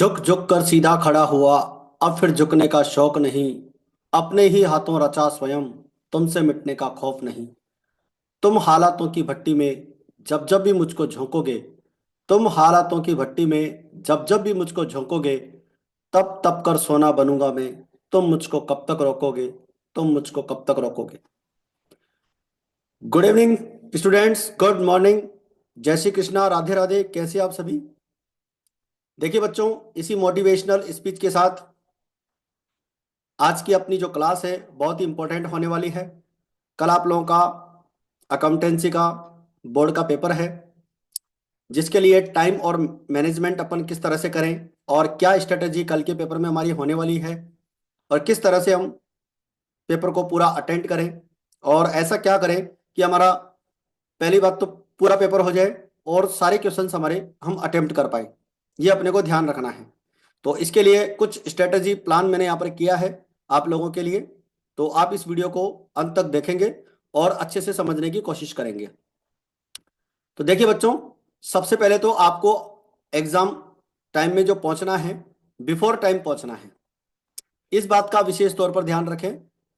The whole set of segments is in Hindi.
झुक झुक कर सीधा खड़ा हुआ। अब फिर झुकने का शौक नहीं। अपने ही हाथों रचा स्वयं। तुमसे मिटने का खौफ नहीं। तुम हालातों की भट्टी में जब जब भी मुझको झोंकोगे। तुम हालातों की भट्टी में जब जब भी मुझको झोंकोगे। तब तब कर सोना बनूंगा मैं। तुम मुझको कब तक रोकोगे। तुम मुझको कब तक रोकोगे। Good evening students, good morning. जय श्री कृष्णा, राधे राधे। कैसे आप सभी। देखिए बच्चों, इसी मोटिवेशनल स्पीच के साथ आज की अपनी जो क्लास है बहुत ही इंपॉर्टेंट होने वाली है। कल आप लोगों का अकाउंटेंसी का बोर्ड का पेपर है, जिसके लिए टाइम और मैनेजमेंट अपन किस तरह से करें और क्या स्ट्रेटेजी कल के पेपर में हमारी होने वाली है और किस तरह से हम पेपर को पूरा अटेंड करें और ऐसा क्या करें कि हमारा पहली बात तो पूरा पेपर हो जाए और सारे क्वेश्चंस हमारे हम अटेम्प्ट कर पाए। ये अपने को ध्यान रखना है। तो इसके लिए कुछ स्ट्रेटेजी प्लान मैंने यहाँ पर किया है आप लोगों के लिए। तो आप इस वीडियो को अंत तक देखेंगे और अच्छे से समझने की कोशिश करेंगे। तो देखिए बच्चों, सबसे पहले तो आपको एग्जाम टाइम में जो पहुंचना है, बिफोर टाइम पहुंचना है। इस बात का विशेष तौर पर ध्यान रखें।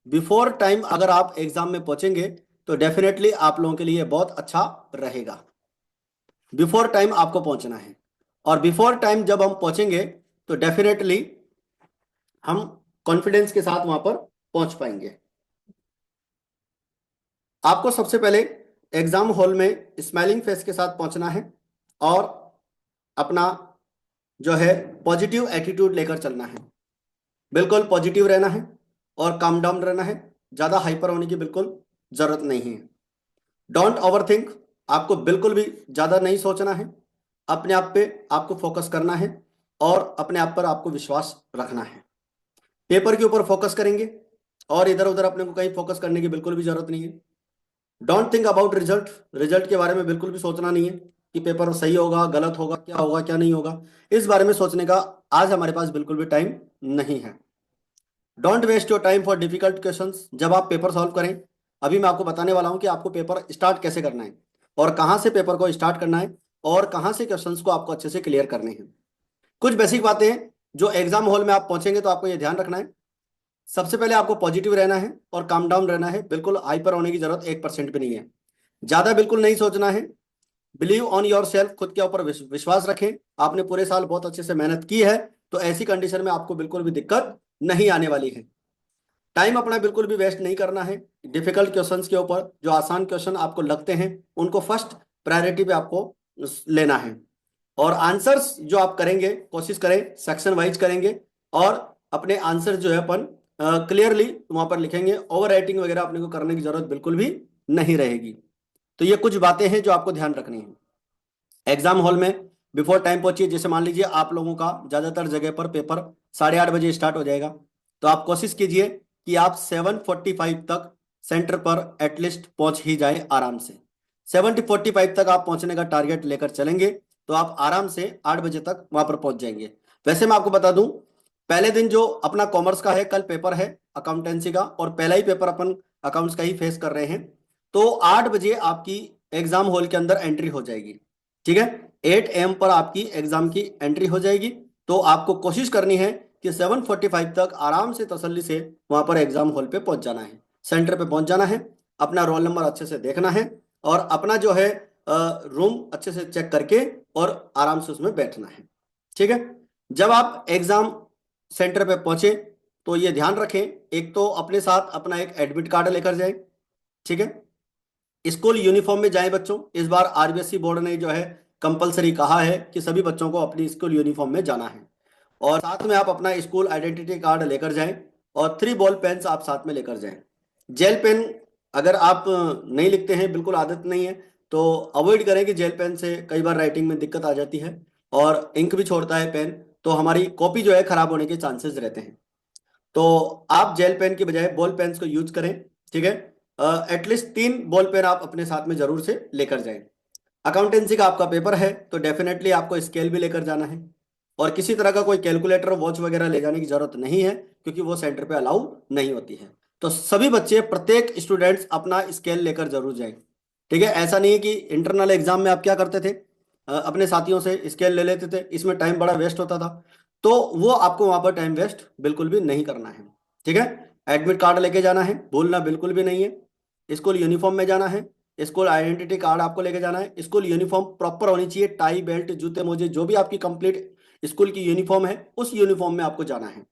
बिफोर टाइम अगर आप एग्जाम में पहुंचेंगे तो डेफिनेटली आप लोगों के लिए बहुत अच्छा रहेगा। बिफोर टाइम आपको पहुंचना है और बिफोर टाइम जब हम पहुंचेंगे तो डेफिनेटली हम कॉन्फिडेंस के साथ वहां पर पहुंच पाएंगे। आपको सबसे पहले एग्जाम हॉल में स्माइलिंग फेस के साथ पहुंचना है और अपना जो है पॉजिटिव एटीट्यूड लेकर चलना है। बिल्कुल पॉजिटिव रहना है और काम डाउन रहना है। ज्यादा हाइपर होने की बिल्कुल जरूरत नहीं है। Don't over think. आपको बिल्कुल भी ज्यादा नहीं सोचना है। अपने आप पे आपको फोकस करना है और अपने आप पर आपको विश्वास रखना है। पेपर के ऊपर फोकस करेंगे और इधर उधर अपने को कहीं फोकस करने की बिल्कुल भी जरूरत नहीं है। Don't think about result. Result के बारे में बिल्कुल भी सोचना नहीं है कि पेपर सही होगा क्या नहीं होगा। इस बारे में सोचने का आज हमारे पास बिल्कुल भी टाइम नहीं है। Don't waste your time for difficult questions जब आप पेपर सॉल्व करें। अभी मैं आपको बताने वाला हूं कि आपको पेपर स्टार्ट कैसे करना है और कहां से पेपर को स्टार्ट करना है और कहां से क्वेश्चंस को आपको अच्छे से क्लियर करने हैं। कुछ बेसिक बातें हैं जो एग्जाम हॉल में आप पहुंचेंगे तो आपको ये ध्यान रखना है। सबसे पहले आपको पॉजिटिव रहना है और काम डाउन रहना है। बिल्कुल हाइपर होने की जरूरत 1% भी नहीं है। ज्यादा बिल्कुल नहीं सोचना है। Believe on your self. खुद के ऊपर विश्वास रखें। आपने पूरे साल बहुत अच्छे से मेहनत की है तो ऐसी कंडीशन में आपको बिल्कुल भी दिक्कत नहीं आने वाली है। टाइम अपना बिल्कुल भी वेस्ट नहीं करना है। डिफिकल्ट क्वेश्चंस के ऊपर जो आसान क्वेश्चन आपको लगते हैं उनको फर्स्ट प्रायोरिटी पे आपको लेना है। और आंसर्स जो आप करेंगे कोशिश करें सेक्शन वाइज करेंगे और अपने आंसर जो है अपन क्लियरली वहां पर लिखेंगे। ओवर राइटिंग वगैरह अपने को करने की जरूरत बिल्कुल भी नहीं रहेगी। तो ये कुछ बातें हैं जो आपको ध्यान रखनी है। एग्जाम हॉल में बिफोर टाइम पहुंचिए। जैसे मान लीजिए आप लोगों का ज्यादातर जगह पर पेपर 8:30 बजे स्टार्ट हो जाएगा, तो आप कोशिश कीजिए कि आप 7:45 तक सेंटर पर एटलीस्ट पहुंच ही जाए आराम से। 7:45 तक आप पहुंचने का टारगेट लेकर चलेंगे तो आप आराम से 8 बजे तक वहां पर पहुंच जाएंगे। वैसे मैं आपको बता दूं, पहले दिन जो अपना कॉमर्स का है, कल पेपर है अकाउंटेंसी का और पहला ही पेपर अपन अकाउंट्स का ही फेस कर रहे हैं। तो 8 बजे आपकी एग्जाम हॉल के अंदर एंट्री हो जाएगी। ठीक है, 8 AM पर आपकी एग्जाम की एंट्री हो जाएगी। तो आपको कोशिश करनी है कि 7:45 तक आराम से तसल्ली से वहां पर एग्जाम हॉल पे पहुंच जाना है, सेंटर पे पहुंच जाना है। अपना रोल नंबर अच्छे से देखना है और अपना जो है रूम अच्छे से चेक करके और आराम से उसमें बैठना है। ठीक है। जब आप एग्जाम सेंटर पे पहुंचे तो ये ध्यान रखें, एक तो अपने साथ अपना एक एडमिट कार्ड लेकर जाएं। ठीक है। स्कूल यूनिफॉर्म में जाएं बच्चों। इस बार आरबीएसई बोर्ड ने जो है कंपलसरी कहा है कि सभी बच्चों को अपनी स्कूल यूनिफॉर्म में जाना है। और साथ में आप अपना स्कूल आइडेंटिटी कार्ड लेकर जाएं और 3 बॉल पेन्स आप साथ में लेकर जाएं। जेल पेन अगर आप नहीं लिखते हैं, बिल्कुल आदत नहीं है, तो अवॉइड करें कि जेल पेन से कई बार राइटिंग में दिक्कत आ जाती है और इंक भी छोड़ता है पेन, तो हमारी कॉपी जो है खराब होने के चांसेस रहते हैं। तो आप जेल पेन की बजाय बॉल पेन्स को यूज करें। ठीक है। एटलीस्ट 3 बॉल पेन आप अपने साथ में जरूर से लेकर जाएं। अकाउंटेंसी का आपका पेपर है तो डेफिनेटली आपको स्केल भी लेकर जाना है और किसी तरह का कोई कैलकुलेटर वॉच वगैरह ले जाने की जरूरत नहीं है क्योंकि वो सेंटर पे अलाउ नहीं होती है। तो सभी बच्चे, प्रत्येक स्टूडेंट्स अपना स्केल लेकर जरूर जाएं। ठीक है। ऐसा नहीं है कि इंटरनल एग्जाम में आप क्या करते थे, अपने साथियों से स्केल ले लेते थे, इसमें टाइम बड़ा वेस्ट होता था। तो वो आपको वहां पर टाइम वेस्ट बिल्कुल भी नहीं करना है। ठीक है, एडमिट कार्ड लेके जाना है, भूलना बिल्कुल भी नहीं है। स्कूल यूनिफॉर्म में जाना है, स्कूल आइडेंटिटी कार्ड आपको लेके जाना है। स्कूल यूनिफॉर्म प्रॉपर होनी चाहिए, टाई बेल्ट जूते मोजे जो भी आपकी कंप्लीट स्कूल की यूनिफॉर्म है उस यूनिफॉर्म में आपको जाना है।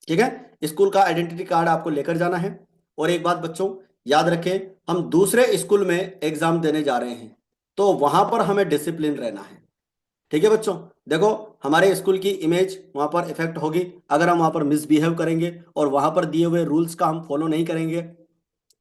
ठीक है, स्कूल का आइडेंटिटी कार्ड आपको लेकर जाना है। और एक बात बच्चों याद रखें, हम दूसरे स्कूल में एग्जाम देने जा रहे हैं तो वहां पर हमें डिसिप्लिन रहना है। ठीक है बच्चों, देखो हमारे स्कूल की इमेज वहां पर इफेक्ट होगी अगर हम वहां पर मिसबिहेव करेंगे और वहां पर दिए हुए रूल्स का हम फॉलो नहीं करेंगे।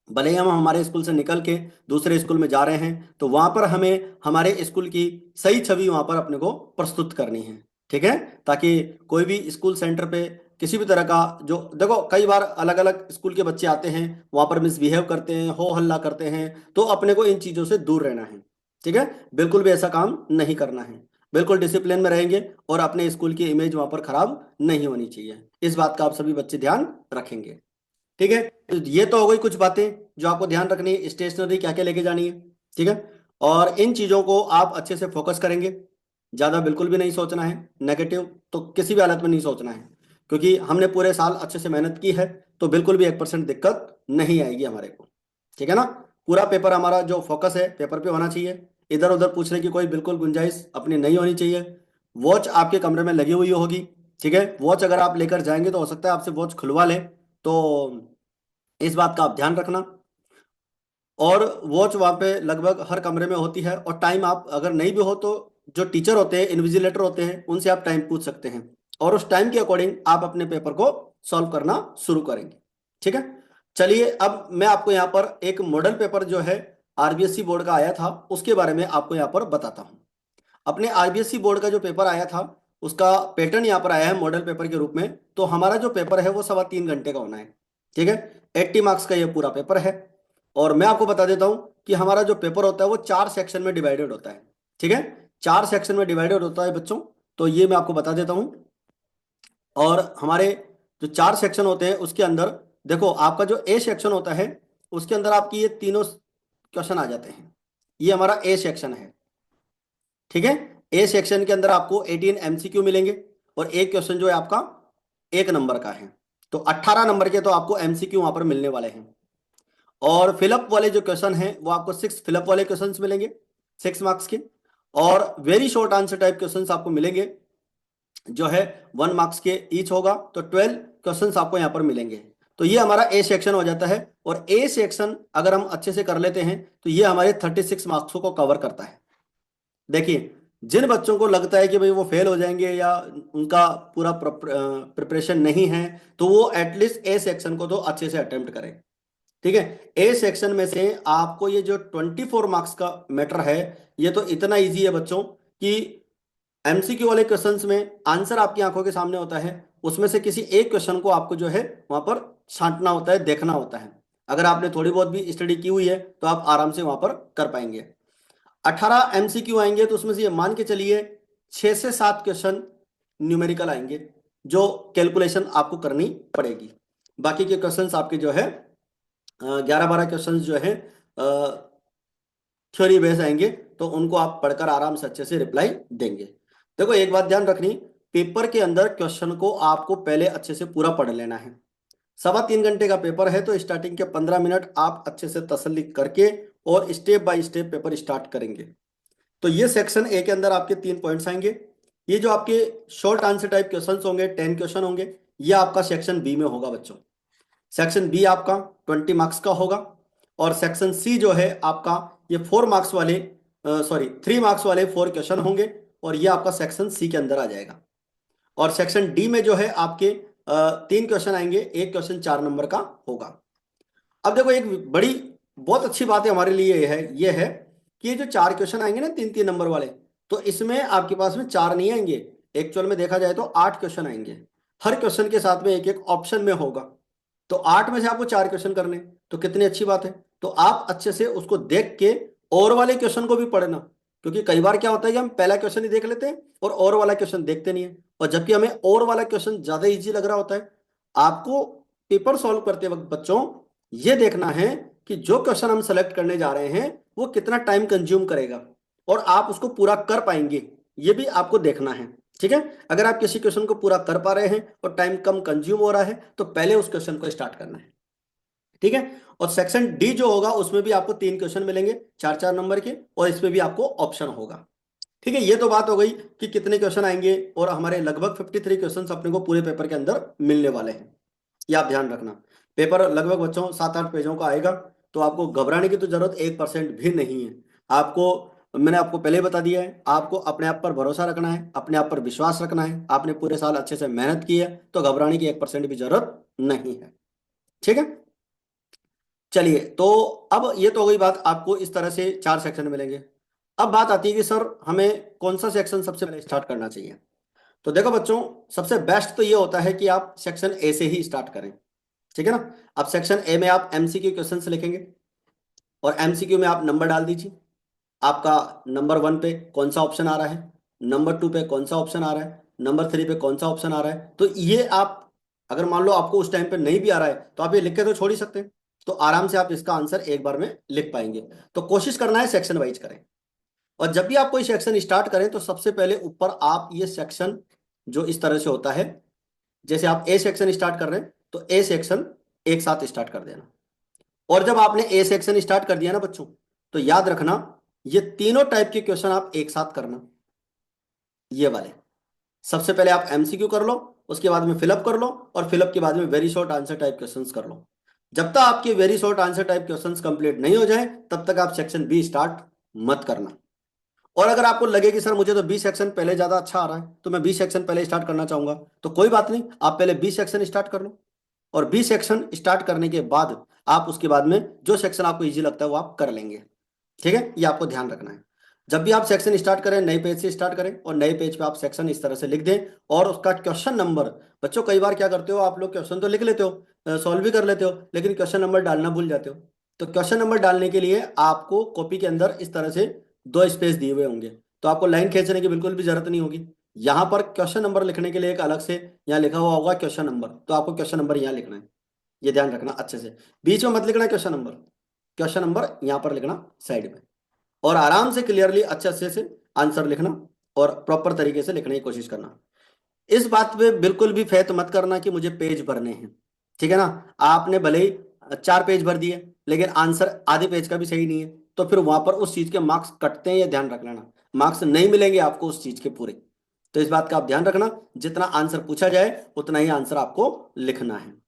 भले ही हम हमारे स्कूल से निकल के दूसरे स्कूल में जा रहे हैं तो वहां पर हमें हमारे स्कूल की सही छवि वहां पर अपने को प्रस्तुत करनी है। ठीक है, ताकि कोई भी स्कूल सेंटर पे किसी भी तरह का जो, देखो कई बार अलग अलग स्कूल के बच्चे आते हैं वहां पर मिसबिहेव करते हैं, हो हल्ला करते हैं, तो अपने को इन चीजों से दूर रहना है। ठीक है, बिल्कुल भी ऐसा काम नहीं करना है, बिल्कुल डिसिप्लिन में रहेंगे और अपने स्कूल की इमेज वहां पर खराब नहीं होनी चाहिए। इस बात का आप सभी बच्चे ध्यान रखेंगे। ठीक है, तो ये तो हो गई कुछ बातें जो आपको ध्यान रखनी है, स्टेशनरी क्या क्या लेके जानी है। ठीक है, और इन चीजों को आप अच्छे से फोकस करेंगे, ज्यादा बिल्कुल भी नहीं सोचना है, नेगेटिव तो किसी भी हालत में नहीं सोचना है, क्योंकि हमने पूरे साल अच्छे से मेहनत की है तो बिल्कुल भी 1% दिक्कत नहीं आएगी हमारे को। ठीक है ना, पूरा पेपर हमारा जो फोकस है पेपर पे होना चाहिए, इधर उधर पूछने की कोई बिल्कुल गुंजाइश अपनी नहीं होनी चाहिए। वॉच आपके कमरे में लगी हुई होगी। ठीक है, वॉच अगर आप लेकर जाएंगे तो हो सकता है आपसे वॉच खुलवा ले, तो इस बात का आप ध्यान रखना। और वॉच वहाँ पे लगभग हर कमरे में होती है, और टाइम आप अगर नहीं भी हो तो जो टीचर होते हैं, इन्विजिलेटर होते हैं, उनसे आप टाइम पूछ सकते हैं और उस टाइम के अकॉर्डिंग आप अपने पेपर को सॉल्व करना शुरू करेंगे। ठीक है, चलिए अब मैं आपको यहाँ पर एक मॉडल पेपर जो है आरबीएससी बोर्ड का आया था उसके बारे में आपको यहाँ पर बताता हूँ। अपने आरबीएससी बोर्ड का जो पेपर आया था उसका पैटर्न यहाँ पर आया है मॉडल पेपर के रूप में। तो हमारा जो पेपर है वो 3.25 घंटे का होना है। ठीक है, 80 मार्क्स का ये पूरा पेपर है। और मैं आपको बता देता हूँ कि हमारा जो पेपर होता है वो 4 सेक्शन में डिवाइडेड होता है। ठीक है, 4 सेक्शन में डिवाइडेड होता है बच्चों, तो ये मैं आपको बता देता हूँ। और हमारे जो 4 सेक्शन होते हैं उसके अंदर देखो, आपका जो ए सेक्शन होता है उसके अंदर आपकी ये तीनों क्वेश्चन आ जाते हैं। ये हमारा ए सेक्शन है। ठीक है, ए सेक्शन के अंदर आपको 18 एमसीक्यू मिलेंगे और एक क्वेश्चन जो है आपका 1 नंबर का है। तो 18 नंबर के तो आपको एमसीक्यू वहां पर मिलने वाले हैं। और फिलअप वाले जो क्वेश्चन हैं वो आपको 6 फिलअप वाले क्वेश्चंस मिलेंगे, 6 मार्क्स के। और very short answer type questions आपको मिलेंगे जो है 1 मार्क्स के ईच होगा, तो 12 क्वेश्चंस आपको यहाँ पर मिलेंगे। तो ये हमारा ए सेक्शन हो जाता है। और ए सेक्शन अगर हम अच्छे से कर लेते हैं तो ये हमारे 36 मार्क्स को कवर करता है। देखिए, जिन बच्चों को लगता है कि भाई वो फेल हो जाएंगे या उनका पूरा प्रिपरेशन नहीं है, तो वो एटलीस्ट ए सेक्शन को तो अच्छे से अटेम्प्ट करें। ठीक है, ए सेक्शन में से आपको ये जो 24 मार्क्स का मैटर है ये तो इतना इजी है बच्चों कि एमसीक्यू वाले क्वेश्चंस में आंसर आपकी आंखों के सामने होता है, उसमें से किसी एक क्वेश्चन को आपको जो है वहां पर छांटना होता है, देखना होता है। अगर आपने थोड़ी बहुत भी स्टडी की हुई है तो आप आराम से वहां पर कर पाएंगे। 18 एमसीक्यू आएंगे तो उसमें से ये मान के चलिए 6 से 7 क्वेश्चन न्यूमेरिकल आएंगे जो कैलकुलेशन आपको करनी पड़ेगी। बाकी के क्वेश्चंस आपके जो है 11-12 क्वेश्चंस जो है थ्योरी बेस आएंगे, तो उनको आप पढ़कर आराम से अच्छे से रिप्लाई देंगे। देखो एक बात ध्यान रखनी, पेपर के अंदर क्वेश्चन को आपको पहले अच्छे से पूरा पढ़ लेना है। 3.25 घंटे का पेपर है तो स्टार्टिंग के 15 मिनट आप अच्छे से तसल्ली करके और step by step paper start करेंगे। तो ये सेक्शन ए के अंदर आपके 3 पॉइंट्स आएंगे। ये जो आपके शॉर्ट आंसर टाइप क्वेश्चंस होंगे 10 क्वेश्चन होंगे, ये आपका सेक्शन बी में होगा बच्चों। सेक्शन बी आपका 20 मार्क्स का होगा। और सेक्शन सी जो है आपका ये 4 मार्क्स वाले, सॉरी 3 मार्क्स वाले 4 क्वेश्चन होंगे, और ये आपका सेक्शन सी के अंदर आ जाएगा। और सेक्शन डी में जो है आपके 3 क्वेश्चन आएंगे, एक क्वेश्चन 4 नंबर का होगा। अब देखो एक बड़ी बहुत अच्छी बात है हमारे लिए ये है कि ये जो 4 क्वेश्चन आएंगे ना 3-3 नंबर वाले, तो इसमें आपके पास में 4 नहीं आएंगे, एक्चुअल में देखा जाए तो 8 क्वेश्चन आएंगे। हर क्वेश्चन के साथ में एक एक ऑप्शन में होगा, तो 8 में से आपको 4 क्वेश्चन करने, तो कितनी अच्छी बात है। तो आप अच्छे से उसको देख के और वाले क्वेश्चन को भी पढ़ना, क्योंकि कई बार क्या होता है कि हम पहला क्वेश्चन ही देख लेते हैं और वाला क्वेश्चन देखते नहीं है, और जबकि हमें और वाला क्वेश्चन ज्यादा इजी लग रहा होता है। आपको पेपर सॉल्व करते वक्त बच्चों ये देखना है कि जो क्वेश्चन हम सेलेक्ट करने जा रहे हैं वो कितना टाइम कंज्यूम करेगा और आप उसको पूरा कर पाएंगे, ये भी आपको देखना है। ठीक है। अगर आप किसी क्वेश्चन को पूरा कर पा रहे हैं और टाइम कम कंज्यूम हो रहा है तो पहले उस क्वेश्चन को स्टार्ट करना है। ठीक है। और सेक्शन डी जो होगा उसमें भी आपको 3 क्वेश्चन मिलेंगे 4-4 नंबर के, और इसमें भी आपको ऑप्शन होगा। ठीक है। ये तो बात हो गई कि कितने क्वेश्चन आएंगे, और हमारे लगभग 53 क्वेश्चन अपने को पूरे पेपर के अंदर मिलने वाले हैं। ये आप ध्यान रखना। पेपर लगभग बच्चों 7-8 पेजों का आएगा, तो आपको घबराने की तो जरूरत 1% भी नहीं है। आपको, मैंने आपको पहले ही बता दिया है, आपको अपने आप पर भरोसा रखना है, अपने आप पर विश्वास रखना है। आपने पूरे साल अच्छे से मेहनत की है, तो घबराने की 1% भी जरूरत नहीं है। ठीक है। चलिए, तो अब ये तो हो गई बात, आपको इस तरह से 4 सेक्शन मिलेंगे। अब बात आती है कि सर हमें कौन सा सेक्शन सबसे पहले स्टार्ट करना चाहिए। तो देखो बच्चों, सबसे बेस्ट तो ये होता है कि आप सेक्शन ए से ही स्टार्ट करें। ठीक है ना। अब सेक्शन ए में आप एमसीक्यू क्वेश्चंस लिखेंगे, और एमसीक्यू में आप नंबर डाल दीजिए। आपका नंबर 1 पे कौन सा ऑप्शन आ रहा है, नंबर 2 पे कौन सा ऑप्शन आ रहा है, नंबर 3 पे कौन सा ऑप्शन आ रहा है। तो ये आप, अगर मान लो आपको उस टाइम पे नहीं भी आ रहा है, तो आप ये लिख के तो छोड़ ही सकते हैं। तो आराम से आप इसका आंसर एक बार में लिख पाएंगे। तो कोशिश करना है सेक्शन वाइज करें। और जब भी आप कोई सेक्शन स्टार्ट करें तो सबसे पहले ऊपर आप ये सेक्शन जो इस तरह से होता है, जैसे आप ए सेक्शन स्टार्ट कर रहे हैं तो ए सेक्शन एक साथ स्टार्ट कर देना। और जब आपने ए सेक्शन स्टार्ट कर दिया ना बच्चों, तो याद रखना ये तीनों टाइप के क्वेश्चन आप एक साथ करना। ये वाले सबसे पहले आप एमसीक्यू कर लो, उसके बाद में फिलअप कर लो, और फिलअप के बाद में very short answer type questions कर लो। जब तक आपके very short answer type questions complete नहीं हो जाए तब तक आप सेक्शन बी स्टार्ट मत करना। और अगर आपको लगे कि सर मुझे तो बी सेक्शन पहले ज्यादा अच्छा आ रहा है, तो मैं बी सेक्शन पहले स्टार्ट करना चाहूंगा, तो कोई बात नहीं, आप पहले बी सेक्शन स्टार्ट कर लो। और बी सेक्शन स्टार्ट करने के बाद आप उसके बाद में जो सेक्शन आपको इजी लगता है वो आप कर लेंगे। ठीक है। ये आपको ध्यान रखना है। जब भी आप सेक्शन स्टार्ट करें नए पेज से स्टार्ट करें, और नए पेज पे आप सेक्शन इस तरह से लिख दें, और उसका क्वेश्चन नंबर, बच्चों कई बार क्या करते हो आप लोग, क्वेश्चन तो लिख लेते हो, सॉल्व भी कर लेते हो, लेकिन क्वेश्चन नंबर डालना भूल जाते हो। तो क्वेश्चन नंबर डालने के लिए आपको कॉपी के अंदर इस तरह से 2 स्पेस दिए हुए होंगे, तो आपको लाइन खींचने की बिल्कुल भी जरूरत नहीं होगी। यहाँ पर क्वेश्चन नंबर लिखने के लिए एक अलग से यहाँ लिखा हुआ होगा क्वेश्चन नंबर, तो आपको क्वेश्चन नंबर यहाँ लिखना है। ये ध्यान रखना अच्छे से, बीच में मत लिखना क्वेश्चन नंबर, क्वेश्चन नंबर यहाँ पर लिखना साइड में। और आराम से क्लियरली अच्छे से आंसर लिखना, और प्रॉपर तरीके से लिखने की कोशिश करना। इस बात पे बिल्कुल भी फेथ मत करना कि मुझे पेज भरने हैं। ठीक है ना। आपने भले ही 4 पेज भर दिए, लेकिन आंसर आधे पेज का भी सही नहीं है, तो फिर वहां पर उस चीज के मार्क्स कटते हैं, ये ध्यान रख लेना। मार्क्स नहीं मिलेंगे आपको उस चीज के पूरे। तो इस बात का आप ध्यान रखना, जितना आंसर पूछा जाए उतना ही आंसर आपको लिखना है।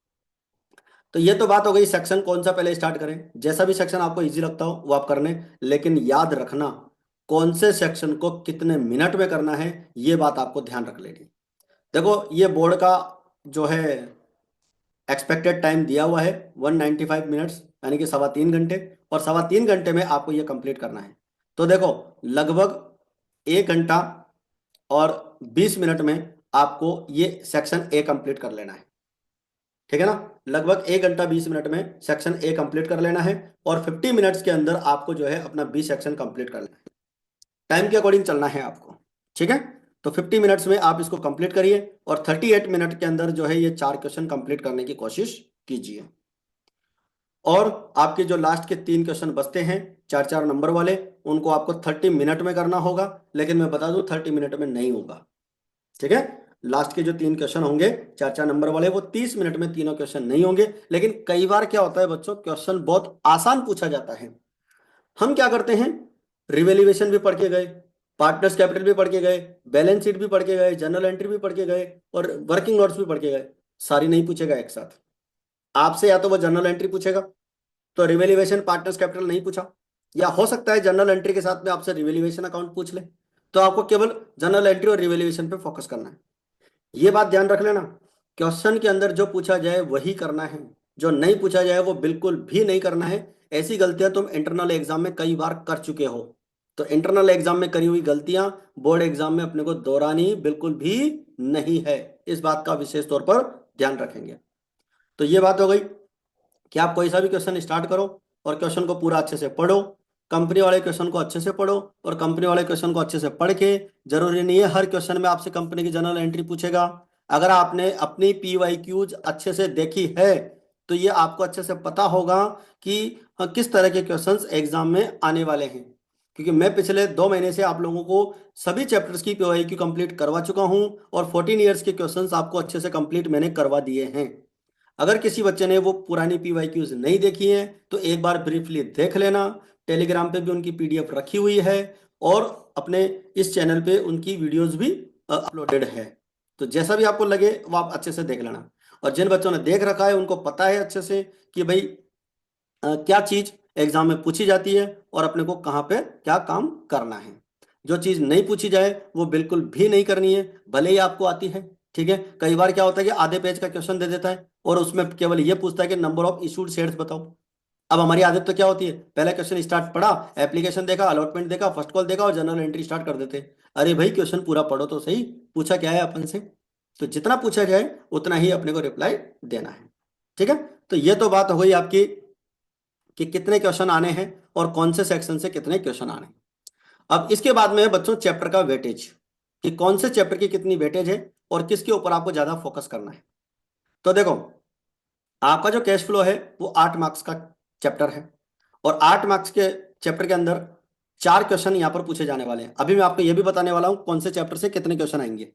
तो ये तो बात हो गई सेक्शन कौन सा पहले स्टार्ट करें। जैसा भी सेक्शन आपको इजी लगता हो वो आप करने, लेकिन याद रखना कौन से सेक्शन को कितने मिनट में करना है, ये बात आपको ध्यान रख लेनी। देखो ये बोर्ड का जो है एक्सपेक्टेड टाइम दिया हुआ है 195 मिनट्स, यानी कि 3.25 घंटे, और 3.25 घंटे में आपको ये कंप्लीट करना है। तो देखो लगभग 1 घंटा और 20 मिनट में आपको ये सेक्शन ए कंप्लीट कर लेना है। ठीक है ना। लगभग 1 घंटा 20 मिनट में सेक्शन ए कंप्लीट कर लेना है, और 50 मिनट्स के अंदर आपको जो है अपना बी सेक्शन कंप्लीट कर लेना है। टाइम के अकॉर्डिंग चलना है आपको। ठीक है। तो 50 मिनट्स में आप इसको कंप्लीट करिए, और 38 मिनट के अंदर जो है ये 4 क्वेश्चन कंप्लीट करने की कोशिश कीजिए। और आपके जो लास्ट के 3 क्वेश्चन बचते हैं 4-4 नंबर वाले, उनको आपको 30 मिनट में करना होगा, लेकिन मैं बता दूं 30 मिनट में नहीं होगा। ठीक है। लास्ट के जो 3 क्वेश्चन होंगे 4-4 नंबर वाले, वो 30 मिनट में तीनों क्वेश्चन नहीं होंगे। लेकिन कई बार क्या होता है बच्चों, क्वेश्चन बहुत आसान पूछा जाता है, हम क्या करते हैं, रिवेल्यूएशन भी पढ़ के गए, पार्टनर्स कैपिटल भी पढ़ के गए, बैलेंस शीट भी पढ़ के गए, जर्नल एंट्री भी पढ़ के गए, और वर्किंग नोट्स भी पढ़ के गए। सारी नहीं पूछेगा एक साथ आपसे, या तो वो जर्नल एंट्री पूछेगा, तो रिवेल्यूएशन पार्टनर्स कैपिटल नहीं पूछा, या हो सकता है जनरल एंट्री के साथ में आपसे रिवेल्यूएशन अकाउंट पूछ ले। तो आपको केवल जनरल एंट्री और रिवेल्यूएशन पे फोकस करना है। ये बात ध्यान रख लेना, क्वेश्चन के अंदर जो पूछा जाए वही करना है, जो नहीं पूछा जाए वो बिल्कुल भी नहीं करना है। ऐसी गलतियां तुम इंटरनल एग्जाम में कई बार कर चुके हो, तो इंटरनल एग्जाम में करी हुई गलतियां बोर्ड एग्जाम में अपने को दोहरानी बिल्कुल भी नहीं है। इस बात का विशेष तौर पर ध्यान रखेंगे। तो ये बात हो गई कि आप कोई सा भी क्वेश्चन स्टार्ट करो और क्वेश्चन को पूरा अच्छे से पढ़ो, कंपनी वाले क्वेश्चन को अच्छे से पढ़ो, और कंपनी वाले क्वेश्चन को अच्छे से पढ़ के, जरूरी नहीं है हर क्वेश्चन में आपसे कंपनी की जनरल एंट्री पूछेगा। अगर आपने अपनी PYQs अच्छे से देखी है तो ये आपको अच्छे से पता होगा कि किस तरह के क्वेश्चंस एग्जाम में आने वाले हैं। क्योंकि मैं पिछले 2 महीने से आप लोगों को सभी चैप्टर्स की पीवाईक्यू कंप्लीट करवा चुका हूं और 14 ईयर्स के क्वेश्चंस आपको अच्छे से कंप्लीट मैंने करवा दिए हैं। अगर किसी बच्चे ने वो पुरानी पीवाईक्यूज नहीं देखी है तो एक बार ब्रीफली देख लेना। टेलीग्राम पे भी उनकी पीडीएफ रखी हुई है और अपने इस चैनल पे उनकी वीडियोस भी अपलोडेड है। तो जैसा भी आपको लगे वो आप अच्छे से देख लेना। और जिन बच्चों ने देख रखा है उनको पता है अच्छे से कि भाई क्या चीज एग्जाम में पूछी जाती है और अपने को कहाँ पे क्या काम करना है। जो चीज नहीं पूछी जाए वो बिल्कुल भी नहीं करनी है, भले ही आपको आती है। ठीक है, कई बार क्या होता है कि आधे पेज का क्वेश्चन दे देता है और उसमें केवल ये पूछता है कि नंबर ऑफ इशूड शेयर्स बताओ। अब हमारी आदत तो क्या होती है, पहला क्वेश्चन स्टार्ट पढ़ा, एप्लीकेशन देखा, अलॉटमेंट देखा, फर्स्ट कॉल देखा और जनरल एंट्री स्टार्ट कर देते। अरे भाई क्वेश्चन पूरा पढ़ो तो सही, पूछा क्या है अपन से। तो जितना पूछा जाए उतना ही अपने को रिप्लाई देना है। ठीक है, तो ये तो बात हो गई आपकी कि कितने क्वेश्चन आने हैं और कौन से सेक्शन से कितने क्वेश्चन आने हैं। अब इसके बाद में है बच्चों चैप्टर का वेटेज, कि कौन से चैप्टर की कितनी वेटेज है और किसके ऊपर आपको ज्यादा फोकस करना है। तो देखो, आपका जो कैश फ्लो है वो 8 मार्क्स का चैप्टर है और 8 मार्क्स के चैप्टर के अंदर 4 क्वेश्चन यहाँ पर पूछे जाने वाले हैं। अभी मैं आपको ये भी बताने वाला हूँ कौन से चैप्टर से कितने क्वेश्चन आएंगे।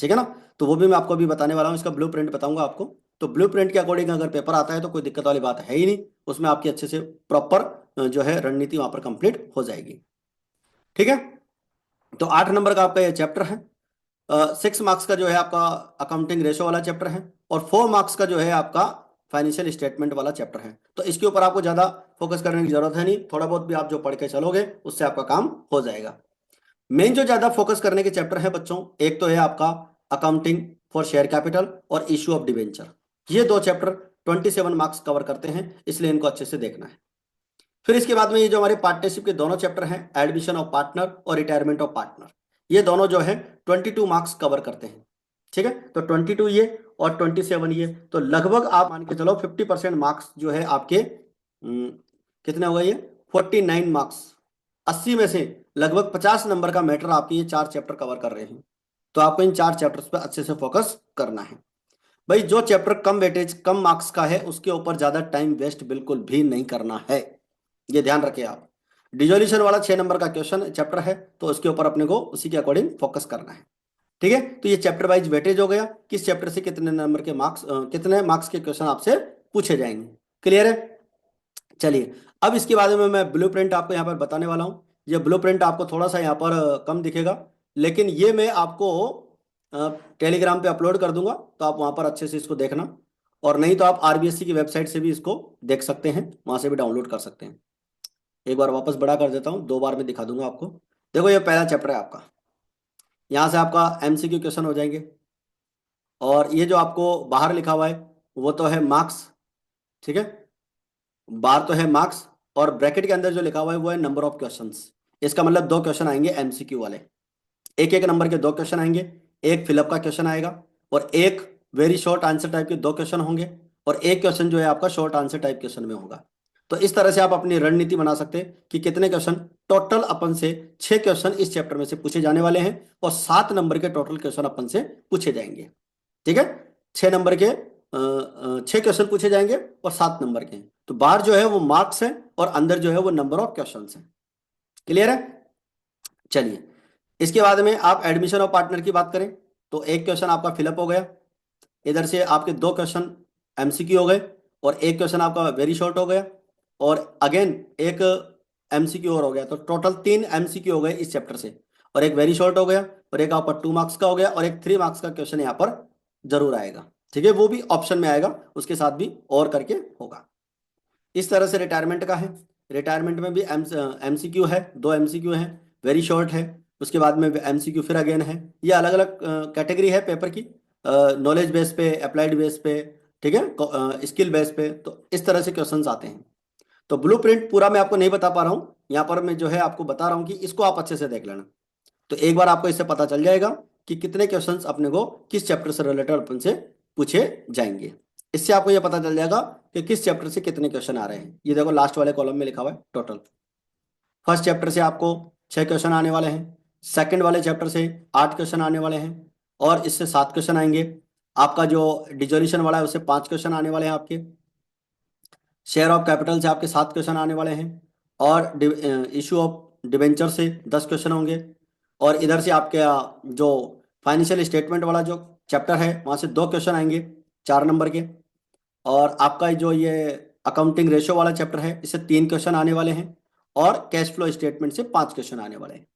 ठीक है ना, तो वो भी मैं आपको अभी बताने वाला हूँ, इसका ब्लू प्रिंट बताऊंगा आपको। तो ब्लू प्रिंट के अकॉर्डिंग अगर पेपर आता है तो कोई दिक्कत वाली बात है ही नहीं, उसमें आपकी अच्छे से प्रॉपर जो है रणनीति वहां पर कंप्लीट हो जाएगी। ठीक है, तो 8 नंबर का आपका ये चैप्टर है। 6 मार्क्स का जो है आपका अकाउंटिंग रेशो वाला चैप्टर है और 4 मार्क्स का जो है आपका फाइनेंशियल स्टेटमेंट वाला चैप्टर है। तो इसके ऊपर आपको ज्यादा फोकस करने की जरूरत है नहीं, थोड़ा बहुत भी आप जो पढ़ के चलोगे उससे आपका काम हो जाएगा। मेन जो ज्यादा फोकस करने के चैप्टर है बच्चों, एक तो है आपका अकाउंटिंग फॉर शेयर कैपिटल और इश्यू ऑफ डिवेंचर। ये दो चैप्टर 27 मार्क्स कवर करते हैं, इसलिए इनको अच्छे से देखना है। फिर इसके बाद में ये जो हमारे पार्टनरशिप के दोनों चैप्टर हैं, एडमिशन ऑफ पार्टनर और रिटायरमेंट ऑफ पार्टनर, ये दोनों जो है 22 मार्क्स कवर करते हैं। ठीक है, तो 22 ये और 27 ये, तो लगभग आप मान के चलो 50% मार्क्स जो है आपके कितने हो गए ये 49 मार्क्स। 80 में से लगभग 50 नंबर का मैटर आपके ये 4 चैप्टर कवर कर रहे हैं। तो आपको इन 4 चैप्टर्स पे अच्छे से फोकस करना है। भाई जो चैप्टर कम वेटेज कम मार्क्स का है उसके ऊपर ज्यादा टाइम वेस्ट बिल्कुल भी नहीं करना है, ये ध्यान रखें आप। डिजोल्यूशन वाला 6 नंबर का क्वेश्चन चैप्टर है तो उसके ऊपर अपने को उसी के अकॉर्डिंग फोकस करना है। ठीक है, तो ये चैप्टर वाइज वेटेज हो गया, किस चैप्टर से कितने नंबर के मार्क्स कितने मार्क्स के क्वेश्चन आपसे पूछे जाएंगे। क्लियर है, चलिए। अब इसके बारे में मैं ब्लू प्रिंट आपको यहाँ पर बताने वाला हूँ। ये ब्लू प्रिंट आपको थोड़ा सा यहाँ पर कम दिखेगा, लेकिन ये मैं आपको टेलीग्राम पे अपलोड कर दूंगा, तो आप वहाँ पर अच्छे से इसको देखना। और नहीं तो आप आरबीएससी की वेबसाइट से भी इसको देख सकते हैं, वहाँ से भी डाउनलोड कर सकते हैं। एक बार वापस बड़ा कर देता हूँ, 2 बार में दिखा दूंगा आपको। देखो ये पहला चैप्टर है आपका, यहाँ से आपका एमसीक्यू क्वेश्चन हो जाएंगे। और ये जो आपको बाहर लिखा हुआ है वो तो है मार्क्स। ठीक है, बार तो है मार्क्स और ब्रैकेट के अंदर जो लिखा हुआ है वो है नंबर ऑफ क्वेश्चंस। इसका मतलब 2 क्वेश्चन आएंगे एमसीक्यू वाले, एक एक नंबर के 2 क्वेश्चन आएंगे। एक फिलअप का क्वेश्चन आएगा और एक वेरी शॉर्ट आंसर टाइप के 2 क्वेश्चन होंगे और एक क्वेश्चन जो है आपका शॉर्ट आंसर टाइप क्वेश्चन में होगा। तो इस तरह से आप अपनी रणनीति बना सकते हैं कि कितने क्वेश्चन टोटल अपन से 6 क्वेश्चन इस चैप्टर में से पूछे जाने वाले हैं और 7 नंबर के टोटल क्वेश्चन अपन से पूछे जाएंगे। ठीक है, 6 नंबर के 6 क्वेश्चन पूछे जाएंगे और 7 नंबर के। तो बाहर जो है वो मार्क्स है और अंदर जो है वो नंबर ऑफ क्वेश्चन है। क्लियर है, चलिए। इसके बाद में आप एडमिशन ऑफ पार्टनर की बात करें तो एक क्वेश्चन आपका फिलअप हो गया, इधर से आपके 2 क्वेश्चन एमसीक्यू हो गए और एक क्वेश्चन आपका वेरी शॉर्ट हो गया और अगेन एक एमसीक्यू और हो गया। तो टोटल 3 एमसीक्यू हो गए इस चैप्टर से और एक वेरी शॉर्ट हो गया और एक आपका 2 मार्क्स का हो गया और एक 3 मार्क्स का क्वेश्चन यहाँ पर जरूर आएगा। ठीक है, वो भी ऑप्शन में आएगा, उसके साथ भी और करके होगा। इस तरह से रिटायरमेंट का है, रिटायरमेंट में भी एमसीक्यू है, 2 एमसीक्यू है, वेरी शॉर्ट है, उसके बाद में एमसीक्यू फिर अगेन है। ये अलग अलग कैटेगरी है पेपर की, नॉलेज बेस पे, अप्लाइड बेस पे, ठीक है, स्किल बेस पे। तो इस तरह से क्वेश्चंस आते हैं। तो ब्लू प्रिंट पूरा मैं आपको नहीं बता पा रहा हूँ, यहाँ पर मैं जो है आपको बता रहा हूँ कि इसको आप अच्छे से देख लेना। तो एक बार आपको इससे पता चल जाएगा कि कितने क्वेश्चंस अपने को किस चैप्टर से रिलेटेड अपन से पूछे जाएंगे। इससे आपको यह पता चल जाएगा कि किस चैप्टर से कितने क्वेश्चन आ रहे हैं। ये देखो लास्ट वाले कॉलम में लिखा हुआ है टोटल। फर्स्ट चैप्टर से आपको 6 क्वेश्चन आने वाले हैं, सेकंड वाले चैप्टर से 8 क्वेश्चन आने वाले हैं और इससे 7 क्वेश्चन आएंगे। आपका जो डिजोल्यूशन वाला है उससे 5 क्वेश्चन आने वाले हैं आपके। शेयर ऑफ कैपिटल से आपके 7 क्वेश्चन आने वाले हैं और इशू ऑफ डिबेंचर से 10 क्वेश्चन होंगे, और इधर से आपके जो फाइनेंशियल स्टेटमेंट वाला जो चैप्टर है वहाँ से 2 क्वेश्चन आएंगे 4 नंबर के, और आपका जो ये अकाउंटिंग रेशो वाला चैप्टर है इससे 3 क्वेश्चन आने वाले हैं, और कैश फ्लो स्टेटमेंट से 5 क्वेश्चन आने वाले हैं।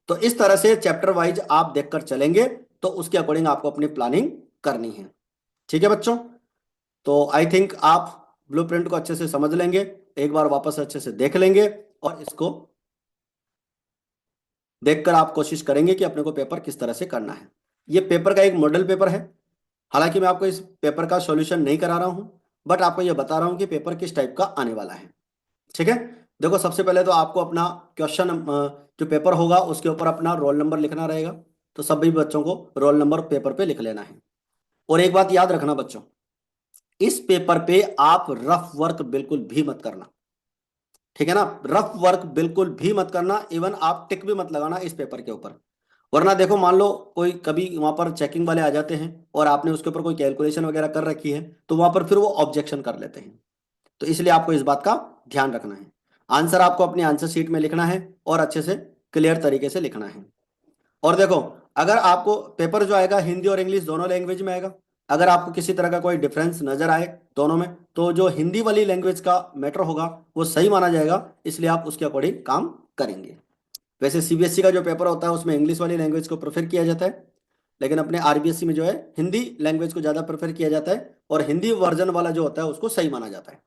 तो इस तरह से चैप्टर वाइज आप देखकर चलेंगे तो उसके अकॉर्डिंग आपको अपनी प्लानिंग करनी है। ठीक है बच्चों, तो आई थिंक आप ब्लूप्रिंट को अच्छे से समझ लेंगे, एक बार वापस अच्छे से देख लेंगे, और इसको देखकर आप कोशिश करेंगे कि अपने को पेपर किस तरह से करना है। ये पेपर का एक मॉडल पेपर है, हालांकि मैं आपको इस पेपर का सॉल्यूशन नहीं करा रहा हूं, बट आपको ये बता रहा हूं कि पेपर किस टाइप का आने वाला है। ठीक है, देखो सबसे पहले तो आपको अपना क्वेश्चन जो पेपर होगा उसके ऊपर अपना रोल नंबर लिखना रहेगा। तो सभी बच्चों को रोल नंबर पेपर पे लिख लेना है। और एक बात याद रखना बच्चों, इस पेपर पे आप रफ वर्क बिल्कुल भी मत करना। ठीक है ना, रफ वर्क बिल्कुल भी मत करना, इवन आप टिक भी मत लगाना इस पेपर के ऊपर। वरना देखो मान लो कोई कभी वहां पर चेकिंग वाले आ जाते हैं और आपने उसके ऊपर कोई कैलकुलेशन वगैरह कर रखी है तो वहां पर फिर वो ऑब्जेक्शन कर लेते हैं। तो इसलिए आपको इस बात का ध्यान रखना है। आंसर आपको अपनी आंसर शीट में लिखना है और अच्छे से क्लियर तरीके से लिखना है। और देखो, अगर आपको पेपर जो आएगा हिंदी और इंग्लिश दोनों लैंग्वेज में आएगा, अगर आपको किसी तरह का कोई डिफरेंस नजर आए दोनों में तो जो हिंदी वाली लैंग्वेज का मैटर होगा वो सही माना जाएगा, इसलिए आप उसके अकॉर्डिंग काम करेंगे। वैसे सीबीएसई का जो पेपर होता है उसमें इंग्लिश वाली लैंग्वेज को प्रेफर किया जाता है, लेकिन अपने आरबीएसई में जो है हिंदी लैंग्वेज को ज़्यादा प्रेफर किया जाता है, और हिंदी वर्जन वाला जो होता है उसको सही माना जाता है।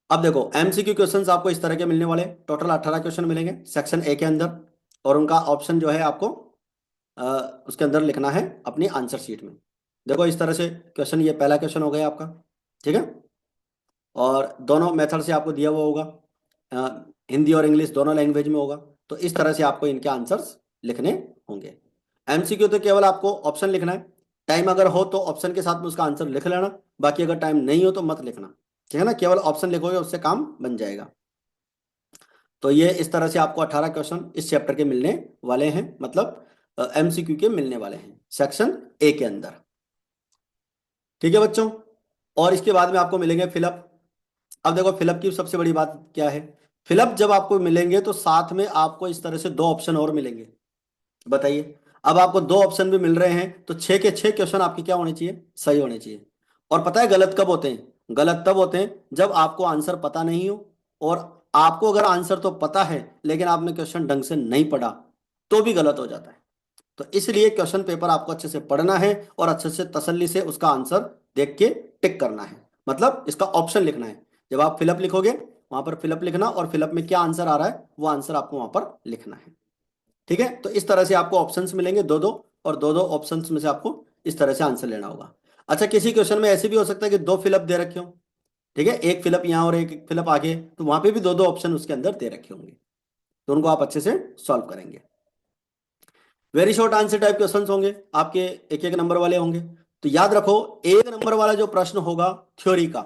अब देखो एमसीक्यू क्वेश्चंस आपको इस तरह के मिलने वाले, टोटल 18 क्वेश्चन मिलेंगे सेक्शन ए के अंदर, और उनका ऑप्शन जो है आपको अ, उसके अंदर लिखना है अपनी आंसर शीट में। देखो इस तरह से क्वेश्चन, ये पहला क्वेश्चन हो गया आपका। ठीक है, और दोनों मेथड से आपको दिया हुआ होगा, हिंदी और इंग्लिश दोनों लैंग्वेज में होगा। तो इस तरह से आपको इनके आंसर्स लिखने होंगे। एमसीक्यू तो केवल आपको ऑप्शन लिखना है, टाइम अगर हो तो ऑप्शन के साथ में उसका आंसर लिख लेना, बाकी अगर टाइम नहीं हो तो मत लिखना। ठीक है ना, केवल ऑप्शन लिखोगे उससे काम बन जाएगा। तो ये इस तरह से आपको 18 क्वेश्चन इस चैप्टर के मिलने वाले हैं, मतलब एमसीक्यू के मिलने वाले हैं सेक्शन ए के अंदर। ठीक है बच्चों, और इसके बाद में आपको मिलेंगे फिलअप। अब देखो फिलअप की सबसे बड़ी बात क्या है, फिलअप जब आपको मिलेंगे तो साथ में आपको इस तरह से 2 ऑप्शन और मिलेंगे। बताइए, अब आपको 2 ऑप्शन भी मिल रहे हैं तो 6 के 6 क्वेश्चन आपके क्या होने चाहिए, सही होने चाहिए। और पता है गलत कब होते हैं, गलत तब होते हैं जब आपको आंसर पता नहीं हो, और आपको अगर आंसर तो पता है लेकिन आपने क्वेश्चन ढंग से नहीं पढ़ा तो भी गलत हो जाता है। तो इसलिए क्वेश्चन पेपर आपको अच्छे से पढ़ना है और अच्छे से तसल्ली से उसका आंसर देख के टिक करना है, मतलब इसका ऑप्शन लिखना है। जब आप फिलअप लिखोगे वहां पर फिलअप लिखना, और फिलअप में क्या आंसर आ रहा है वो आंसर आपको वहां पर लिखना है। ठीक है, तो इस तरह से आपको ऑप्शंस मिलेंगे दो दो, और दो दो ऑप्शंस में से आपको इस तरह से आंसर लेना होगा। अच्छा, किसी क्वेश्चन में ऐसे भी हो सकता है कि 2 फिलअप दे रखे हो, ठीक है, एक फिलअप यहाँ और एक फिलअप आगे, तो वहां पे भी 2 2 ऑप्शन उसके अंदर दे रखे होंगे, तो उनको आप अच्छे से सॉल्व करेंगे। Very short answer type questions होंगे आपके, एक एक नंबर वाले होंगे। तो याद रखो, एक नंबर वाला जो प्रश्न होगा थ्योरी का,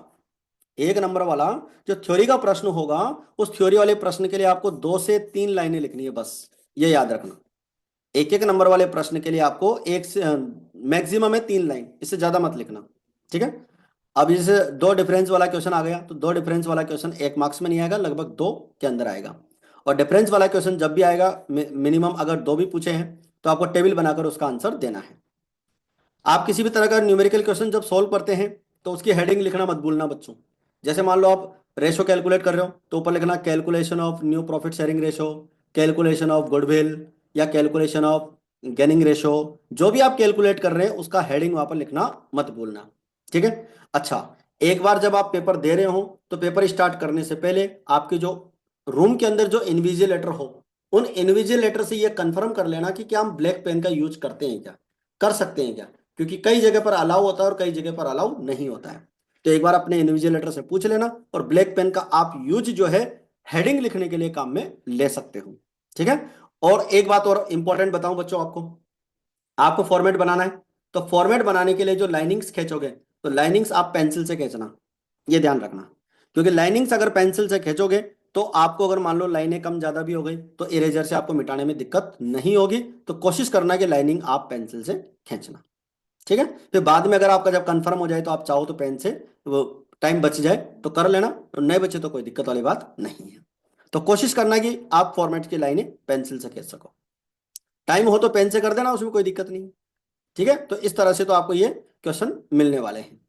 एक नंबर वाला जो थ्योरी का प्रश्न होगा, उस थ्योरी वाले प्रश्न के लिए आपको 2 से 3 लाइनें लिखनी है बस, ये याद रखना। एक एक नंबर वाले प्रश्न के लिए आपको एक से मैक्सिमम है 3 लाइन, इससे ज्यादा मत लिखना। ठीक है, अब जैसे 2 डिफरेंस वाला क्वेश्चन आ गया तो 2 डिफरेंस वाला क्वेश्चन 1 मार्क्स में नहीं आएगा, लगभग 2 के अंदर आएगा। और डिफरेंस वाला क्वेश्चन जब भी आएगा, मिनिमम अगर 2 भी पूछे हैं तो आपको टेबल बनाकर उसका आंसर देना है। आप किसी भी तरह का न्यूमेरिकल क्वेश्चन जब सॉल्व करते हैं तो उसकी हेडिंग लिखना मत भूलना बच्चों। जैसे मान लो आप रेशो कैलकुलेट कर रहे हो तो ऊपर लिखना calculation of new profit sharing ratio, calculation of goodwill, या कैलकुलेशन ऑफ गेनिंग रेशो। जो भी आप कैलकुलेट कर रहे हैं उसका हेडिंग वहां पर लिखना मत भूलना। ठीक है, अच्छा, एक बार जब आप पेपर दे रहे हो तो पेपर स्टार्ट करने से पहले आपके जो रूम के अंदर जो इन्विजिलेटर हो, उन इन्विजिलेटर से ये कंफर्म कर लेना कि क्या हम ब्लैक पेन का यूज करते हैं क्या, कर सकते हैं क्या, क्योंकि कई जगह पर अलाउ होता है और कई जगह पर अलाउ नहीं होता है। तो एक बार अपने इन्विजिलेटर से पूछ लेना, और ब्लैक पेन का आप यूज जो है हेडिंग लिखने के लिए काम में ले सकते हो। ठीक है, और एक बात और इंपॉर्टेंट बताऊं बच्चों आपको, आपको फॉर्मेट बनाना है तो फॉर्मेट बनाने के लिए जो लाइनिंग्स खींचोगे तो लाइनिंग्स आप पेंसिल से खींचना, ये ध्यान रखना। क्योंकि लाइनिंग्स अगर पेंसिल से खींचोगे तो आपको अगर मान लो लाइनें कम ज्यादा भी हो गई तो इरेजर से आपको मिटाने में दिक्कत नहीं होगी। तो कोशिश करना कि लाइनिंग आप पेंसिल से खींचना। ठीक है, फिर बाद में अगर आपका जब कंफर्म हो जाए तो आप चाहो तो पेन से वो टाइम बच जाए तो कर लेना, और नहीं बचे तो कोई दिक्कत वाली बात नहीं है। तो कोशिश करना कि आप फॉर्मेट की लाइनें पेंसिल से खींच सको। टाइम हो तो पेन से कर देना, उसमें कोई दिक्कत नहीं है। ठीक है, तो इस तरह से तो आपको ये क्वेश्चन मिलने वाले हैं।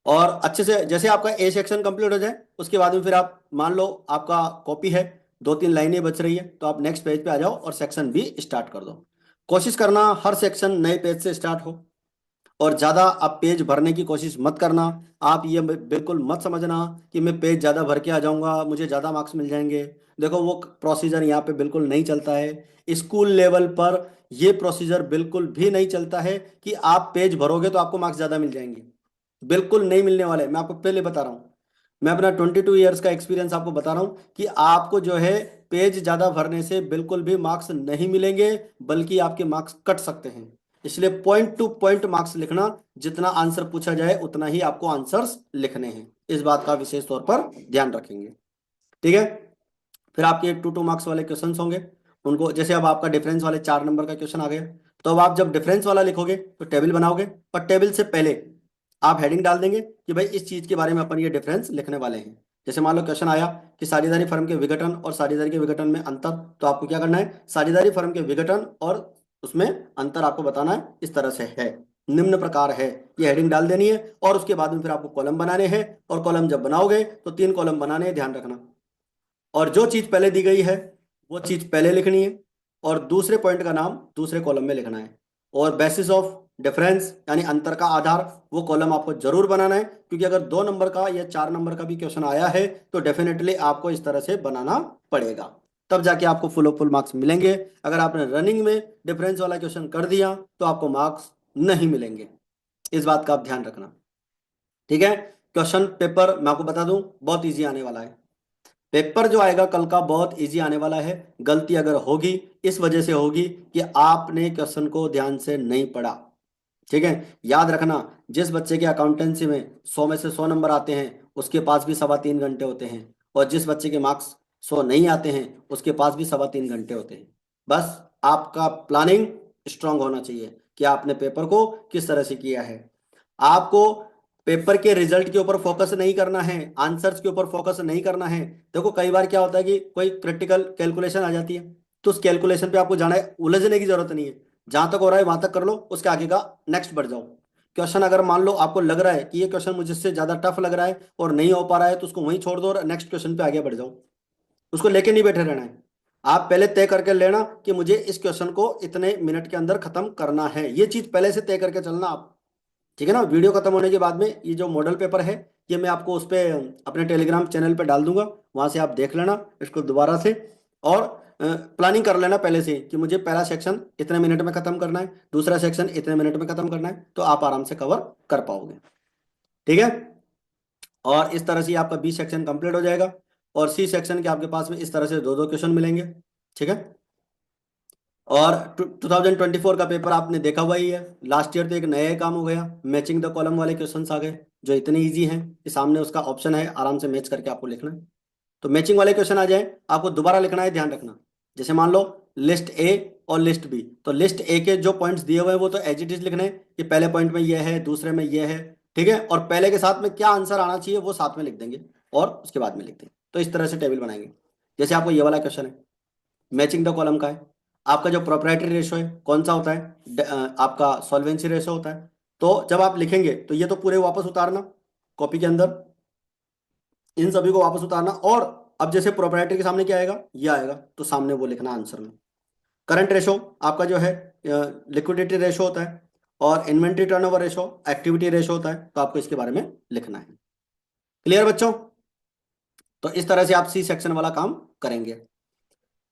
और अच्छे से जैसे आपका ए सेक्शन कंप्लीट हो जाए उसके बाद में फिर आप मान लो आपका कॉपी है, 2-3 लाइनें बच रही है, तो आप नेक्स्ट पेज पे आ जाओ और सेक्शन बी स्टार्ट कर दो। कोशिश करना हर सेक्शन नए पेज से स्टार्ट हो, और ज़्यादा आप पेज भरने की कोशिश मत करना। आप ये बिल्कुल मत समझना कि मैं पेज ज़्यादा भर के आ जाऊंगा मुझे ज़्यादा मार्क्स मिल जाएंगे। देखो वो प्रोसीजर यहाँ पे बिल्कुल नहीं चलता है। स्कूल लेवल पर ये प्रोसीजर बिल्कुल भी नहीं चलता है कि आप पेज भरोगे तो आपको मार्क्स ज़्यादा मिल जाएंगे। बिल्कुल नहीं मिलने वाले, मैं आपको पहले बता रहा हूँ। मैं अपना 22 ईयर्स का एक्सपीरियंस आपको बता रहा हूँ कि आपको जो है पेज ज़्यादा भरने से बिल्कुल भी मार्क्स नहीं मिलेंगे, बल्कि आपके मार्क्स कट सकते हैं। इसलिए पॉइंट टू पॉइंट मार्क्स लिखना, जितना आंसर पूछा जाए उतना ही आपको आंसर्स लिखने हैं। इस बात का विशेष तौर पर ध्यान रखेंगे। ठीक है, फिर आपके 2-2 मार्क्स वाले क्वेश्चन होंगे। उनको जैसे अब आपका डिफरेंस वाले 4 नंबर का क्वेश्चन आ गया, तो अब आप जब डिफरेंस वाला लिखोगे तो टेबल बनाओगे, और टेबल से पहले आप हेडिंग डाल देंगे कि भाई इस चीज के बारे में अपन ये डिफरेंस लिखने वाले हैं। जैसे मान लो क्वेश्चन आया कि साझेदारी फर्म के विघटन और साझेदारी के विघटन में अंतर, तो आपको क्या करना है, साझेदारी फर्म के विघटन और उसमें अंतर आपको बताना है। इस तरह से है, निम्न प्रकार है, ये हेडिंग डाल देनी है। और उसके बाद में फिर आपको कॉलम बनाने हैं, और कॉलम जब बनाओगे तो 3 कॉलम बनाने हैं, ध्यान रखना। और जो चीज पहले दी गई है वो चीज पहले लिखनी है, और दूसरे पॉइंट का नाम दूसरे कॉलम में लिखना है। और बेसिस ऑफ डिफरेंस यानी अंतर का आधार, वो कॉलम आपको जरूर बनाना है, क्योंकि अगर 2 नंबर का या 4 नंबर का भी क्वेश्चन आया है तो डेफिनेटली आपको इस तरह से बनाना पड़ेगा, तब जाके आपको फुल ऑफ फुल मार्क्स मिलेंगे। अगर आपने रनिंग में डिफरेंस वाला क्वेश्चन कर दिया तो आपको मार्क्स नहीं मिलेंगे। इस बात का आप ध्यान रखना। ठीक है, क्वेश्चन पेपर मैं आपको बता दूं बहुत ईजी आने वाला है। पेपर जो आएगा कल का बहुत इजी आने वाला है। गलती अगर होगी इस वजह से होगी कि आपने क्वेश्चन को ध्यान से नहीं पढ़ा। ठीक है, याद रखना, जिस बच्चे के अकाउंटेंसी में 100 में से 100 नंबर आते हैं उसके पास भी 3.25 घंटे होते हैं, और जिस बच्चे के मार्क्स 100 नहीं आते हैं उसके पास भी 3.25 घंटे होते हैं। बस आपका प्लानिंग स्ट्रांग होना चाहिए कि आपने पेपर को किस तरह से किया है। आपको पेपर के रिजल्ट के ऊपर फोकस नहीं करना है, आंसर्स के ऊपर फोकस नहीं करना है। देखो कई बार क्या होता है कि कोई क्रिटिकल कैलकुलेशन आ जाती है, तो उस कैलकुलेशन पे आपको जाना है, उलझने की जरूरत नहीं है। जहां तक हो रहा है वहां तक कर लो, उसके आगे का नेक्स्ट बढ़ जाओ। क्वेश्चन अगर मान लो आपको लग रहा है कि ये क्वेश्चन मुझसे ज्यादा टफ लग रहा है और नहीं हो पा रहा है, तो उसको वहीं छोड़ दो और नेक्स्ट क्वेश्चन पे आगे बढ़ जाओ। उसको लेके नहीं बैठे रहना है। आप पहले तय करके लेना कि मुझे इस क्वेश्चन को इतने मिनट के अंदर खत्म करना है, ये चीज पहले से तय करके चलना आप। ठीक है ना, वीडियो खत्म होने के बाद में ये जो मॉडल पेपर है ये मैं आपको उस पर अपने टेलीग्राम चैनल पे डाल दूंगा, वहां से आप देख लेना इसको दोबारा से। और प्लानिंग कर लेना पहले से कि मुझे पहला सेक्शन इतने मिनट में खत्म करना है, दूसरा सेक्शन इतने मिनट में खत्म करना है, तो आप आराम से कवर कर पाओगे। ठीक है, और इस तरह से ही आपका बी सेक्शन कंप्लीट हो जाएगा, और सी सेक्शन के आपके पास में इस तरह से 2-2 क्वेश्चन मिलेंगे। ठीक है, और 2024 का पेपर आपने देखा हुआ ही है। लास्ट ईयर तो एक नया ही काम हो गया, मैचिंग द कॉलम वाले क्वेश्चंस आ गए जो इतने इजी हैं कि सामने उसका ऑप्शन है, आराम से मैच करके आपको लिखना है। तो मैचिंग वाले क्वेश्चन आ जाए आपको दोबारा लिखना है, ध्यान रखना। जैसे मान लो लिस्ट ए और लिस्ट बी, तो लिस्ट ए के जो पॉइंट्स दिए हुए हैं वो तो एज इट इज लिखने हैं कि पहले पॉइंट में ये है, दूसरे में ये है। ठीक है, और पहले के साथ में क्या आंसर आना चाहिए वो साथ में लिख देंगे, और उसके बाद में लिख देंगे। तो इस तरह से टेबल बनाएंगे। जैसे आपको ये वाला क्वेश्चन है, मैचिंग द कॉलम का है। आपका जो प्रोप्राइटरी रेशो है कौन सा होता है, आपका सॉल्वेंसी रेशो होता है। तो जब आप लिखेंगे तो ये तो पूरे वापस उतारना कॉपी के अंदर, इन सभी को वापस उतारना। और अब जैसे प्रोप्राइटरी के सामने क्या आएगा, ये आएगा, तो सामने वो लिखना आंसर में। करंट रेशो आपका जो है लिक्विडिटी रेशो होता है, और inventory turnover ratio activity ratio होता है, तो आपको इसके बारे में लिखना है। क्लियर बच्चों, तो इस तरह से आप सी सेक्शन वाला काम करेंगे।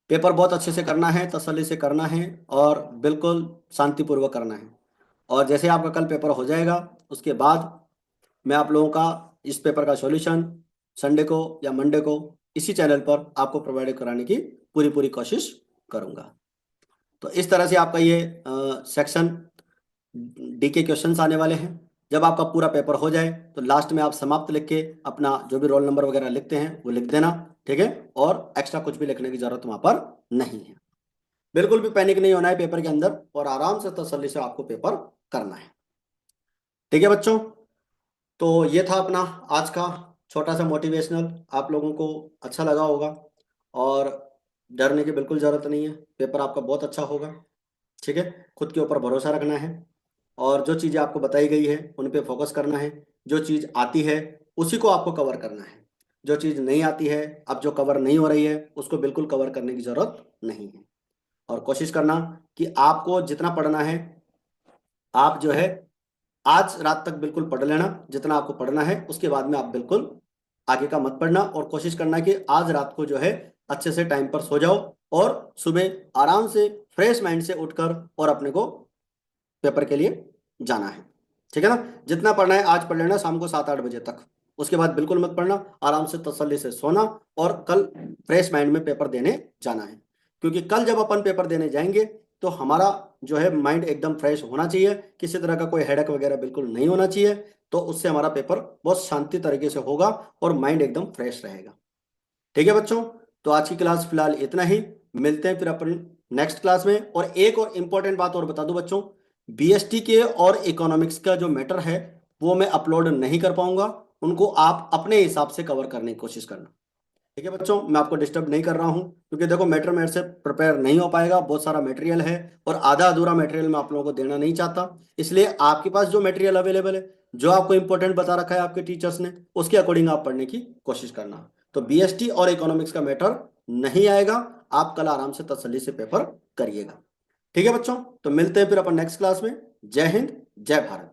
पेपर बहुत अच्छे से करना है, तसल्ली से करना है, और बिल्कुल शांतिपूर्वक करना है। और जैसे आपका कल पेपर हो जाएगा उसके बाद मैं आप लोगों का इस पेपर का सॉल्यूशन संडे को या मंडे को इसी चैनल पर आपको प्रोवाइड कराने की पूरी पूरी कोशिश करूंगा। तो इस तरह से आपका ये सेक्शन डी के क्वेश्चंस आने वाले हैं। जब आपका पूरा पेपर हो जाए तो लास्ट में आप समाप्त लिख के अपना जो भी रोल नंबर वगैरह लिखते हैं वो लिख देना। ठीक है, और एक्स्ट्रा कुछ भी लिखने की जरूरत वहां पर नहीं है। बिल्कुल भी पैनिक नहीं होना है पेपर के अंदर, और आराम से तसल्ली से आपको पेपर करना है। ठीक है बच्चों, तो ये था अपना आज का छोटा सा मोटिवेशनल, आप लोगों को अच्छा लगा होगा। और डरने की बिल्कुल ज़रूरत नहीं है, पेपर आपका बहुत अच्छा होगा। ठीक है, खुद के ऊपर भरोसा रखना है और जो चीज़ें आपको बताई गई है उन पे फोकस करना है। जो चीज़ आती है उसी को आपको कवर करना है। जो चीज़ नहीं आती है, अब जो कवर नहीं हो रही है, उसको बिल्कुल कवर करने की ज़रूरत नहीं है। और कोशिश करना कि आपको जितना पढ़ना है, आप जो है आज रात तक बिल्कुल पढ़ लेना जितना आपको पढ़ना है। उसके बाद में आप बिल्कुल आगे का मत पढ़ना और कोशिश करना कि आज रात को जो है अच्छे से टाइम पर सो जाओ और सुबह आराम से फ्रेश माइंड से उठकर और अपने को पेपर के लिए जाना है। ठीक है ना, जितना पढ़ना है आज पढ़ लेना शाम को 7-8 बजे तक। उसके बाद बिल्कुल मत पढ़ना, आराम से तसल्ली से सोना और कल फ्रेश माइंड में पेपर देने जाना है। क्योंकि कल जब अपन पेपर देने जाएंगे तो हमारा जो है माइंड एकदम फ्रेश होना चाहिए, किसी तरह का कोई हेडक वगैरह बिल्कुल नहीं होना चाहिए। तो उससे हमारा पेपर बहुत शांति तरीके से होगा और माइंड एकदम फ्रेश रहेगा। ठीक है बच्चों, तो आज की क्लास फिलहाल इतना ही। मिलते हैं फिर अपन नेक्स्ट क्लास में। और एक और इम्पोर्टेंट बात और बता दूं बच्चों, बीएसटी के और इकोनॉमिक्स का जो मैटर है वो मैं अपलोड नहीं कर पाऊंगा, उनको आप अपने हिसाब से कवर करने की कोशिश करना। ठीक है बच्चों, मैं आपको डिस्टर्ब नहीं कर रहा हूँ क्योंकि देखो मैटर मेरे से प्रिपेयर नहीं हो पाएगा, बहुत सारा मटेरियल है और आधा अधूरा मटेरियल मैं आप लोगों को देना नहीं चाहता। इसलिए आपके पास जो मटेरियल अवेलेबल है, जो आपको इंपॉर्टेंट बता रखा है आपके टीचर्स ने, उसके अकॉर्डिंग आप पढ़ने की कोशिश करना। तो बीएसटी और इकोनॉमिक्स का मैटर नहीं आएगा, आप कल आराम से तसल्ली से पेपर करिएगा। ठीक है बच्चों, तो मिलते हैं फिर अपन नेक्स्ट क्लास में। जय हिंद, जय भारत।